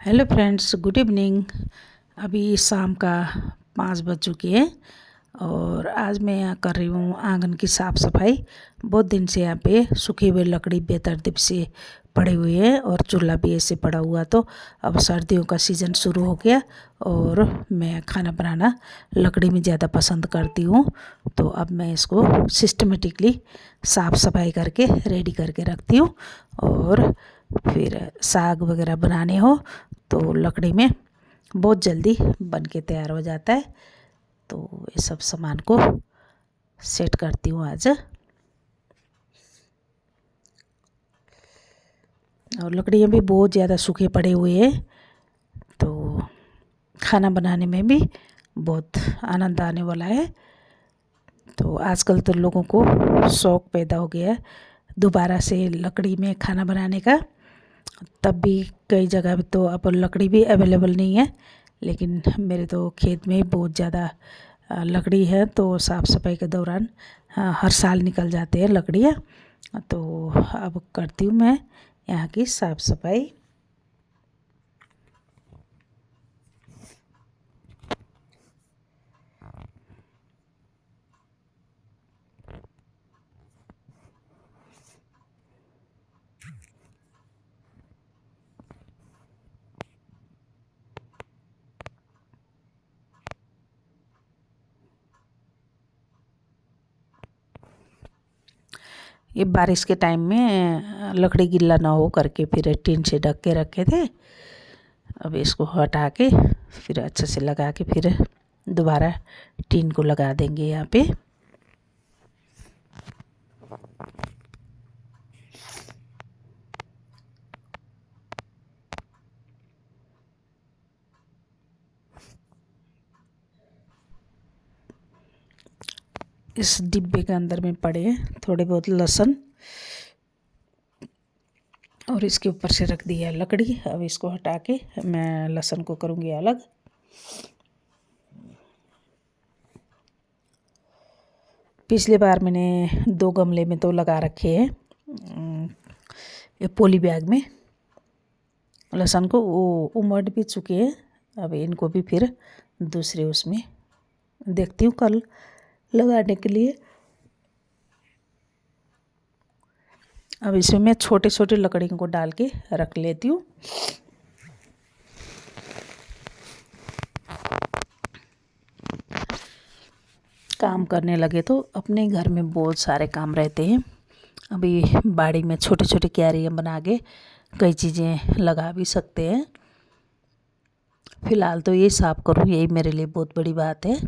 Hello friends, good evening. अभी शाम का 5 बज चुकी है और आज मैं यहाँ कर रही हूँ आंगन की साफ़ सफाई। बहुत दिन से यहाँ पे सूखे हुए लकड़ी बेतरतीब से पड़े हुए हैं और चूल्हा भी ऐसे पड़ा हुआ। तो अब सर्दियों का सीज़न शुरू हो गया और मैं खाना बनाना लकड़ी में ज़्यादा पसंद करती हूँ। तो अब मैं इसको सिस्टमेटिकली साफ़ सफाई करके रेडी करके रखती हूँ। और फिर साग वगैरह बनाने हो तो लकड़ी में बहुत जल्दी बन के तैयार हो जाता है। तो ये सब सामान को सेट करती हूँ आज। और लकड़ियाँ भी बहुत ज़्यादा सूखे पड़े हुए हैं तो खाना बनाने में भी बहुत आनंद आने वाला है। तो आजकल तो लोगों को शौक़ पैदा हो गया है दोबारा से लकड़ी में खाना बनाने का। तब भी कई जगह पे तो अब लकड़ी भी अवेलेबल नहीं है, लेकिन मेरे तो खेत में बहुत ज़्यादा लकड़ी है। तो साफ़ सफाई के दौरान हर साल निकल जाते हैं लकड़ियाँ। तो अब करती हूँ मैं यहाँ की साफ़ सफाई। ये बारिश के टाइम में लकड़ी गीला ना हो करके फिर टीन से ढक के रखे थे। अब इसको हटा के फिर अच्छे से लगा के फिर दोबारा टीन को लगा देंगे यहाँ पे। इस डिब्बे के अंदर में पड़े हैं थोड़े बहुत लहसुन और इसके ऊपर से रख दिया लकड़ी। अब इसको हटा के मैं लहसुन को करूँगी अलग। पिछली बार मैंने 2 गमले में तो लगा रखे हैं ये पॉली बैग में लहसुन को। वो उमड़ भी चुके हैं। अब इनको भी फिर दूसरे उसमें देखती हूँ कल लगाने के लिए। अब इसमें मैं छोटे छोटे लकड़ियों को डाल के रख लेती हूँ। काम करने लगे तो अपने घर में बहुत सारे काम रहते हैं। अभी बाड़ी में छोटे छोटे क्यारियाँ बना के कई चीज़ें लगा भी सकते हैं। फ़िलहाल तो ये साफ़ करूँ यही मेरे लिए बहुत बड़ी बात है।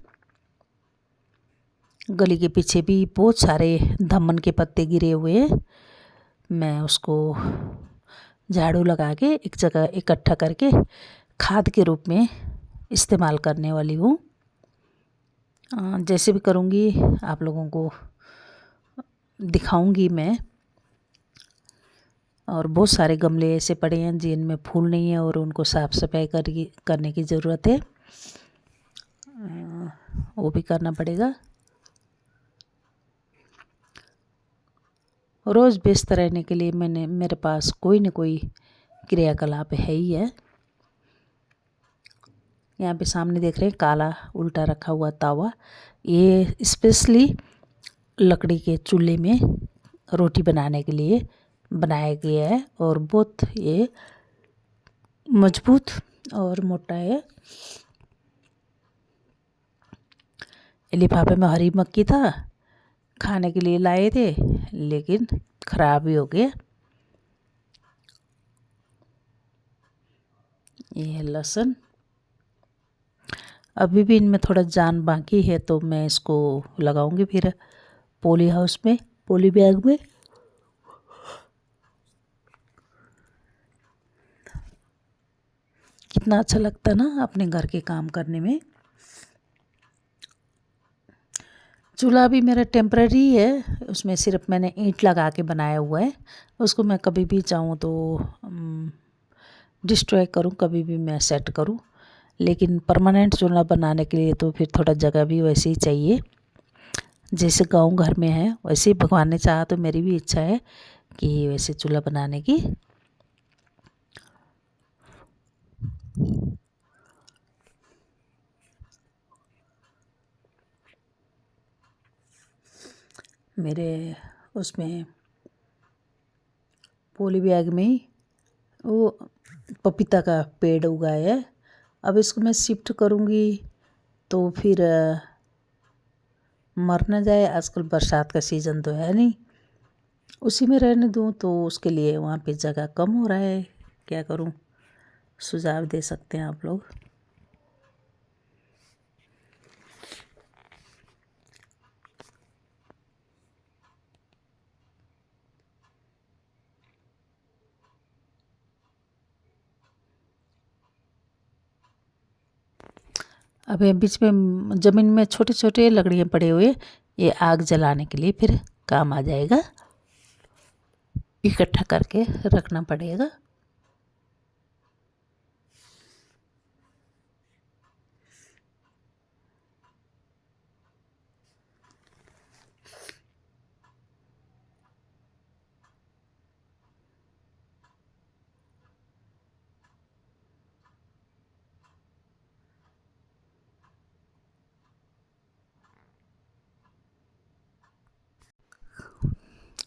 गली के पीछे भी बहुत सारे धम्मन के पत्ते गिरे हुए हैं। मैं उसको झाड़ू लगा के एक जगह इकट्ठा करके खाद के रूप में इस्तेमाल करने वाली हूँ। जैसे भी करूँगी आप लोगों को दिखाऊंगी मैं। और बहुत सारे गमले ऐसे पड़े हैं जिनमें फूल नहीं है और उनको साफ़ सफाई करने की ज़रूरत है। वो भी करना पड़ेगा। रोज़ व्यस्त रहने के लिए मेरे पास कोई न कोई क्रियाकलाप है ही है। यहाँ पे सामने देख रहे हैं काला उल्टा रखा हुआ तवा। ये स्पेशली लकड़ी के चूल्हे में रोटी बनाने के लिए बनाया गया है और बहुत ये मजबूत और मोटा है। लिफाफे में हरी मक्की था, खाने के लिए लाए थे लेकिन ख़राब ही हो गया। ये है लहसुन। अभी भी इनमें थोड़ा जान बाकी है तो मैं इसको लगाऊंगी फिर पॉली हाउस में, पॉली बैग में। कितना अच्छा लगता है ना अपने घर के काम करने में। चूल्हा भी मेरा टेम्पररी है, उसमें सिर्फ मैंने ईंट लगा के बनाया हुआ है। उसको मैं कभी भी चाहूँ तो डिस्ट्रॉय करूँ, कभी भी मैं सेट करूँ। लेकिन परमानेंट चूल्हा बनाने के लिए तो फिर थोड़ा जगह भी वैसे ही चाहिए जैसे गांव घर में है। वैसे ही भगवान ने चाहा तो मेरी भी इच्छा है कि वैसे चूल्हा बनाने की। मेरे उसमें पॉली बैग में ही वो पपीता का पेड़ उगाया है। अब इसको मैं शिफ्ट करूँगी तो फिर मर न जाए, आजकल बरसात का सीज़न तो है नहीं, उसी में रहने दूँ तो उसके लिए वहाँ पे जगह कम हो रहा है। क्या करूँ, सुझाव दे सकते हैं आप लोग। अब ये बीच में ज़मीन में छोटे छोटे लकड़ियाँ पड़े हुए, ये आग जलाने के लिए फिर काम आ जाएगा, इकट्ठा करके रखना पड़ेगा।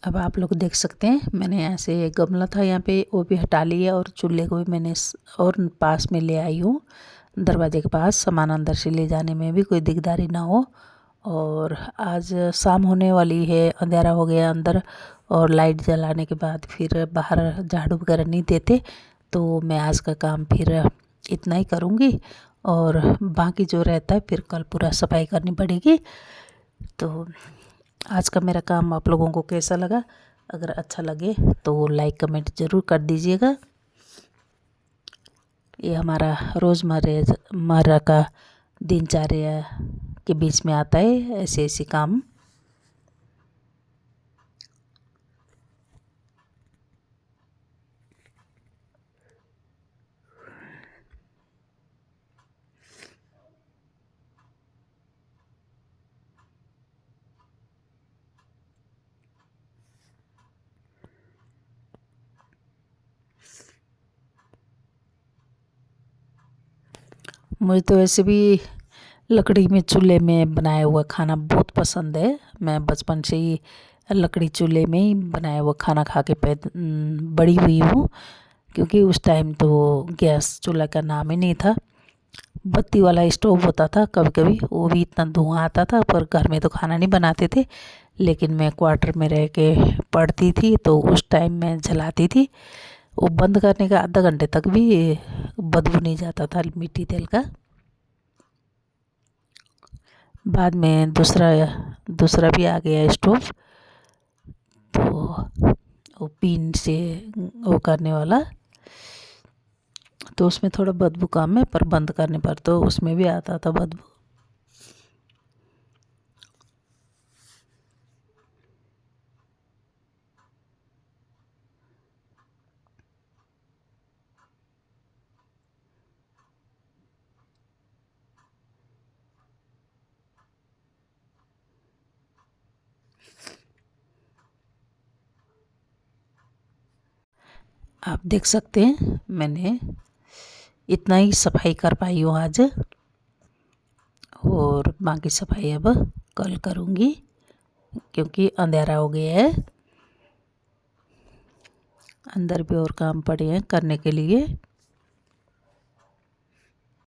अब आप लोग देख सकते हैं मैंने ऐसे गमला था यहाँ पे, वो भी हटा लिया और चूल्हे को भी मैंने और पास में ले आई हूँ, दरवाजे के पास, सामान अंदर से ले जाने में भी कोई दिकदारी ना हो। और आज शाम होने वाली है, अंधेरा हो गया अंदर, और लाइट जलाने के बाद फिर बाहर झाड़ू वगैरह नहीं देते, तो मैं आज का काम फिर इतना ही करूँगी और बाकी जो रहता है फिर कल पूरा सफाई करनी पड़ेगी। तो आज का मेरा काम आप लोगों को कैसा लगा? अगर अच्छा लगे तो लाइक कमेंट ज़रूर कर दीजिएगा। ये हमारा रोज़मर्रा का दिनचर्या के बीच में आता है ऐसे ऐसे काम। मुझे तो वैसे भी लकड़ी में चूल्हे में बनाया हुआ खाना बहुत पसंद है। मैं बचपन से ही लकड़ी चूल्हे में ही बनाया हुआ खाना खा के बड़ी हुई हूँ, क्योंकि उस टाइम तो गैस चूल्हा का नाम ही नहीं था। बत्ती वाला स्टोव होता था कभी कभी, वो भी इतना धुआं आता था, पर घर में तो खाना नहीं बनाते थे। लेकिन मैं क्वार्टर में रह के पढ़ती थी तो उस टाइम मैं जलाती थी। वो बंद करने का आधा घंटे तक भी बदबू नहीं जाता था मिट्टी तेल का। बाद में दूसरा भी आ गया स्टोव, तो वो पिन से वो करने वाला, तो उसमें थोड़ा बदबू कम है, पर बंद करने पर तो उसमें भी आता था बदबू। आप देख सकते हैं मैंने इतना ही सफाई कर पाई हूँ आज, और बाकी सफाई अब कल करूँगी क्योंकि अंधेरा हो गया है। अंदर भी और काम पड़े हैं करने के लिए।